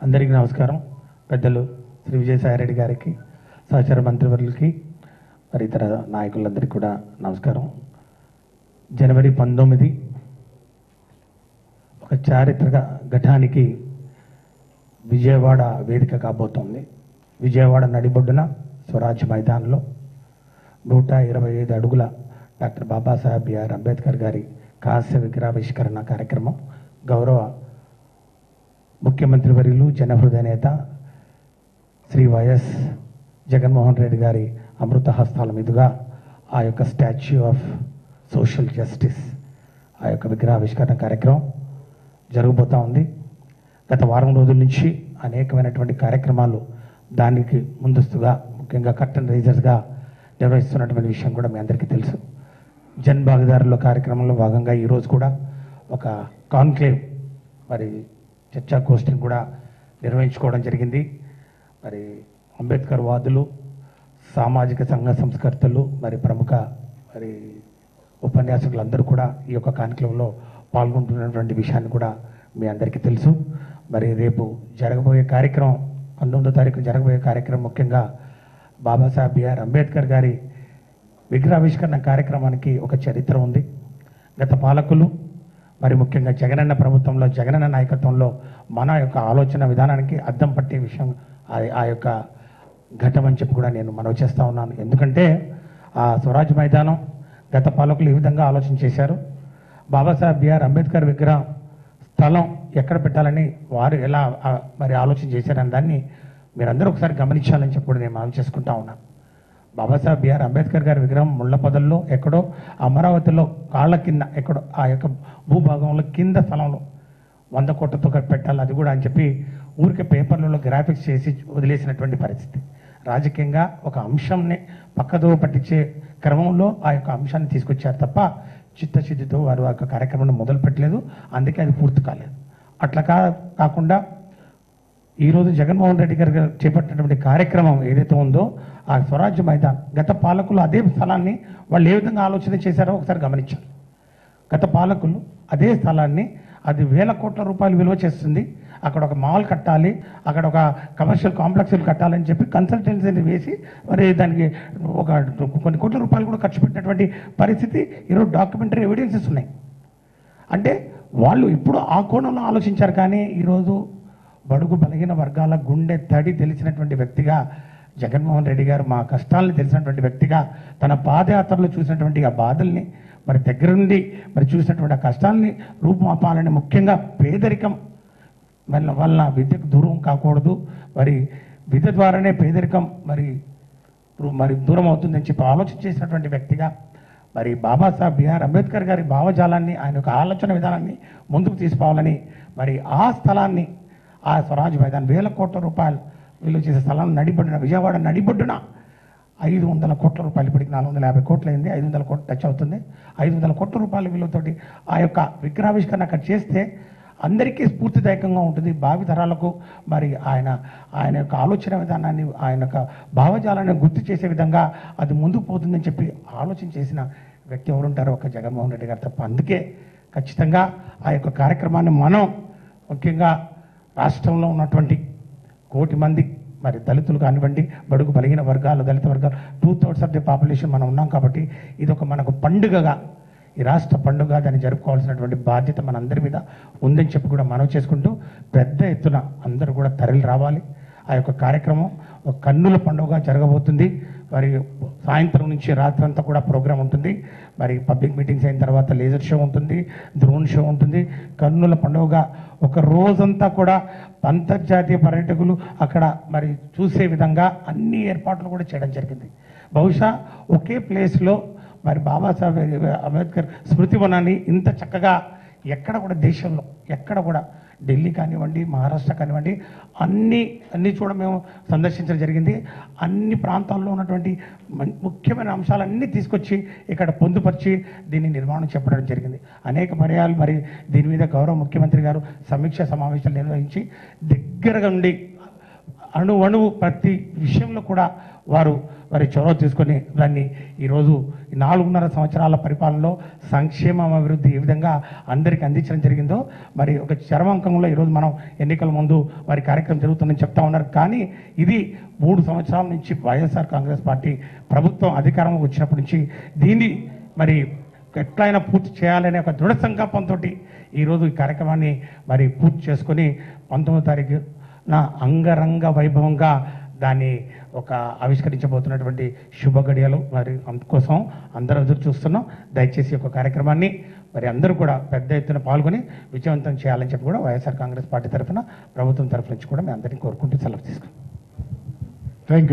అందరికీ నమస్కారం. పెద్దలు శ్రీ విజయసాయిరెడ్డి గారికి, సహచర మంత్రివర్యులకి, మరి ఇతర నాయకులందరికీ కూడా నమస్కారం. జనవరి 19 ఒక చారిత్రక ఘటానికి విజయవాడ వేదిక కాబోతోంది. విజయవాడ నడిబొడ్డున స్వరాజ్ మైదానంలో 125 అడుగుల డాక్టర్ బాబాసాహెబ్ బిఆర్ అంబేద్కర్ గారి కాంస్య విగ్రహావిష్కరణ కార్యక్రమం గౌరవ ముఖ్యమంత్రి వర్యులు, జనహృదయ నేత శ్రీ వైఎస్ జగన్మోహన్ రెడ్డి గారి అమృత హస్తాల మీదుగా ఆ యొక్క స్టాచ్యూ ఆఫ్ సోషల్ జస్టిస్, ఆ యొక్క విగ్రహావిష్కరణ కార్యక్రమం జరగబోతూ ఉంది. గత వారం రోజుల నుంచి అనేకమైనటువంటి కార్యక్రమాలు దానికి ముందస్తుగా, ముఖ్యంగా కర్టన్ రైజర్స్గా నిర్వహిస్తున్నటువంటి విషయం కూడా మీ అందరికీ తెలుసు. జన్ భాగీదారుల కార్యక్రమంలో భాగంగా ఈరోజు కూడా ఒక కాన్క్లేవ్, మరి చర్చా గోష్ఠిని కూడా నిర్వహించుకోవడం జరిగింది. మరి అంబేద్కర్ వాదులు, సామాజిక సంఘ సంస్కర్తలు, మరి ప్రముఖ మరి ఉపన్యాసకులందరూ కూడా ఈ యొక్క కాన్క్లేవ్లో పాల్గొంటున్నటువంటి విషయాన్ని కూడా మీ అందరికీ తెలుసు. మరి రేపు జరగబోయే కార్యక్రమం, 19వ తారీఖు జరగబోయే కార్యక్రమం ముఖ్యంగా బాబాసాహెబ్ బిఆర్ అంబేద్కర్ గారి విగ్రహావిష్కరణ కార్యక్రమానికి ఒక చరిత్ర ఉంది. గత పాలకులు, మరి ముఖ్యంగా జగనన్న ప్రభుత్వంలో, జగనన్న నాయకత్వంలో మన యొక్క ఆలోచన విధానానికి అద్దం పట్టే విషయం ఆ యొక్క ఘటం అని చెప్పి కూడా నేను మనవి చేస్తూ ఉన్నాను. ఎందుకంటే ఆ స్వరాజ్ మైదానం గత పాలకులు ఈ విధంగా ఆలోచన చేశారు. బాబాసాహెబ్ బిఆర్ అంబేద్కర్ విగ్రహం స్థలం ఎక్కడ పెట్టాలని వారు ఎలా మరి ఆలోచన చేశారని దాన్ని మీరందరూ ఒకసారి గమనించాలని చెప్పి కూడా నేను మనవి చేసుకుంటా ఉన్నాను. బాబాసాహెబ్ బిఆర్ అంబేద్కర్ గారి విగ్రహం ముళ్ళపొదల్లో ఎక్కడో, అమరావతిలో కాళ్ళ కింద ఎక్కడో, ఆ యొక్క భూభాగంలో కింద స్థలంలో 100 కోట్లతో పెట్టాలి, అది కూడా అని చెప్పి ఊరికే పేపర్లలో గ్రాఫిక్స్ చేసి వదిలేసినటువంటి పరిస్థితి. రాజకీయంగా ఒక అంశంని పక్కదో పట్టించే క్రమంలో ఆ యొక్క అంశాన్ని తీసుకొచ్చారు తప్ప చిత్తశుద్ధితో వారు ఆ యొక్క కార్యక్రమాన్ని మొదలు పెట్టలేదు. అందుకే అది పూర్తి కాలేదు. అట్లా కాకుండా ఈరోజు జగన్మోహన్ రెడ్డి గారు చేపట్టినటువంటి కార్యక్రమం ఏదైతే ఉందో, ఆ స్వరాజ్య మైదాన్, గత పాలకులు అదే స్థలాన్ని వాళ్ళు ఏ విధంగా ఆలోచన చేశారో ఒకసారి గమనించాలి. గత పాలకులు అదే స్థలాన్ని, అది వేల కోట్ల రూపాయలు విలువ చేస్తుంది, అక్కడ ఒక మాల్ కట్టాలి, అక్కడ ఒక కమర్షియల్ కాంప్లెక్స్లు కట్టాలని చెప్పి కన్సల్టెన్సీని వేసి మరి దానికి ఒక కొన్ని కోట్ల రూపాయలు కూడా ఖర్చు పెట్టినటువంటి పరిస్థితి ఈరోజు డాక్యుమెంటరీ ఎవిడెన్సెస్ ఉన్నాయి. అంటే వాళ్ళు ఇప్పుడు ఆ కోణంలో ఆలోచించారు. కానీ ఈరోజు బడుగు బలహీన వర్గాల గుండె తడి తెలిసినటువంటి వ్యక్తిగా జగన్మోహన్ రెడ్డి గారు, మా కష్టాలను తెలిసినటువంటి వ్యక్తిగా, తన పాదయాత్రలో చూసినటువంటి ఆ బాధల్ని మరి దగ్గర నుండి మరి చూసినటువంటి ఆ కష్టాలని రూపుమాపాలని, ముఖ్యంగా పేదరికం వల్ల విద్యకు దూరం కాకూడదు, మరి విద్య ద్వారానే పేదరికం మరి దూరం అవుతుందని చెప్పి ఆలోచన చేసినటువంటి వ్యక్తిగా మరి బాబాసాహెబ్ బిఆర్ అంబేద్కర్ గారి భావజాలాన్ని, ఆయన యొక్క ఆలోచన విధానాన్ని ముందుకు తీసుకోవాలని మరి ఆ స్థలాన్ని, ఆ స్వరాజ్ మైదాన్ వేల కోట్ల రూపాయలు విలువ చేసే స్థలం నడిబొడ్డున, విజయవాడ నడిబొడ్డున 500 కోట్ల రూపాయలు, ఇప్పటికి 450 కోట్లు అయింది, 500 కోట్లు టచ్ అవుతుంది. 500 కోట్ల రూపాయల విలువతోటి ఆ యొక్క విగ్రహావిష్కరణ అక్కడ చేస్తే అందరికీ స్ఫూర్తిదాయకంగా ఉంటుంది. భావి తరాలకు మరి ఆయన యొక్క ఆలోచన విధానాన్ని, ఆయన యొక్క భావజాలాన్ని గుర్తు చేసే విధంగా అది ముందుకు పోతుందని చెప్పి ఆలోచన చేసిన వ్యక్తి ఎవరుంటారో ఒక జగన్మోహన్ రెడ్డి గారు తప్ప. అందుకే ఖచ్చితంగా ఆ యొక్క కార్యక్రమాన్ని మనం ముఖ్యంగా రాష్ట్రంలో ఉన్నటువంటి 1 కోటి మంది మరి దళితులు కానివ్వండి, బడుగు బలహీన వర్గాలు, దళిత వర్గాలు 2/3 ఆఫ్ ది పాపులేషన్ మనం ఉన్నాం కాబట్టి ఇది ఒక మనకు పండుగగా, ఈ రాష్ట్ర పండుగ, దాన్ని జరుపుకోవాల్సినటువంటి బాధ్యత మనందరి మీద ఉందని చెప్పి కూడా మనవి చేసుకుంటూ పెద్ద ఎత్తున అందరూ కూడా తరలి రావాలి. ఆ యొక్క కార్యక్రమం ఒక కన్నుల పండుగగా జరగబోతుంది. మరి సాయంత్రం నుంచి రాత్రంతా కూడా ప్రోగ్రాం ఉంటుంది. మరి పబ్లిక్ మీటింగ్స్ అయిన తర్వాత లేజర్ షో ఉంటుంది, డ్రోన్ షో ఉంటుంది. కన్నుల పండుగగా ఒక రోజంతా కూడా అంతర్జాతీయ పర్యాటకులు అక్కడ మరి చూసే విధంగా అన్ని ఏర్పాట్లు కూడా చేయడం జరిగింది. బహుశా ఒకే ప్లేస్లో మరి బాబాసాహెబ్ అంబేద్కర్ స్మృతి వనాన్ని ఇంత చక్కగా ఎక్కడ కూడా దేశంలో ఎక్కడ కూడా, ఢిల్లీ కానివ్వండి, మహారాష్ట్ర కానివ్వండి, అన్ని కూడా మేము సందర్శించడం జరిగింది. అన్ని ప్రాంతాల్లో ఉన్నటువంటి ముఖ్యమైన అంశాలన్నీ తీసుకొచ్చి ఇక్కడ పొందుపరిచి దీన్ని నిర్మాణం చెప్పడం జరిగింది. అనేక పర్యాలు మరి దీని మీద గౌరవ ముఖ్యమంత్రి గారు సమీక్ష సమావేశాలు నిర్వహించి దగ్గరగా ఉండి అణువు ప్రతి విషయంలో కూడా వారి చొరవ తీసుకొని దాన్ని ఈరోజు ఈ 4.5 సంవత్సరాల పరిపాలనలో సంక్షేమం అభివృద్ధి ఏ విధంగా అందరికీ అందించడం జరిగిందో మరి ఒక చరమాంకంలో ఈరోజు మనం ఎన్నికల ముందు వారి కార్యక్రమం జరుగుతుందని చెప్తా ఉన్నారు. కానీ ఇది 3 సంవత్సరాల నుంచి వైఎస్ఆర్ కాంగ్రెస్ పార్టీ ప్రభుత్వం అధికారంలోకి వచ్చినప్పటి నుంచి దీన్ని మరి ఎట్లయినా పూర్తి చేయాలనే ఒక దృఢ సంకల్పంతో ఈరోజు ఈ కార్యక్రమాన్ని మరి పూర్తి చేసుకొని 19వ తారీఖున అంగరంగ వైభవంగా దాన్ని ఒక ఆవిష్కరించబోతున్నటువంటి శుభ గడియలు మరి అందుకోసం అందరూ ఎదురు చూస్తున్నాం. దయచేసి ఒక కార్యక్రమాన్ని మరి అందరూ కూడా పెద్ద ఎత్తున పాల్గొని విజయవంతం చేయాలని చెప్పి కూడా వైఎస్ఆర్ కాంగ్రెస్ పార్టీ తరఫున ప్రభుత్వం తరఫు నుంచి కూడా మేము అందరినీ కోరుకుంటూ సెలవు తీసుకున్నాం. Thank you.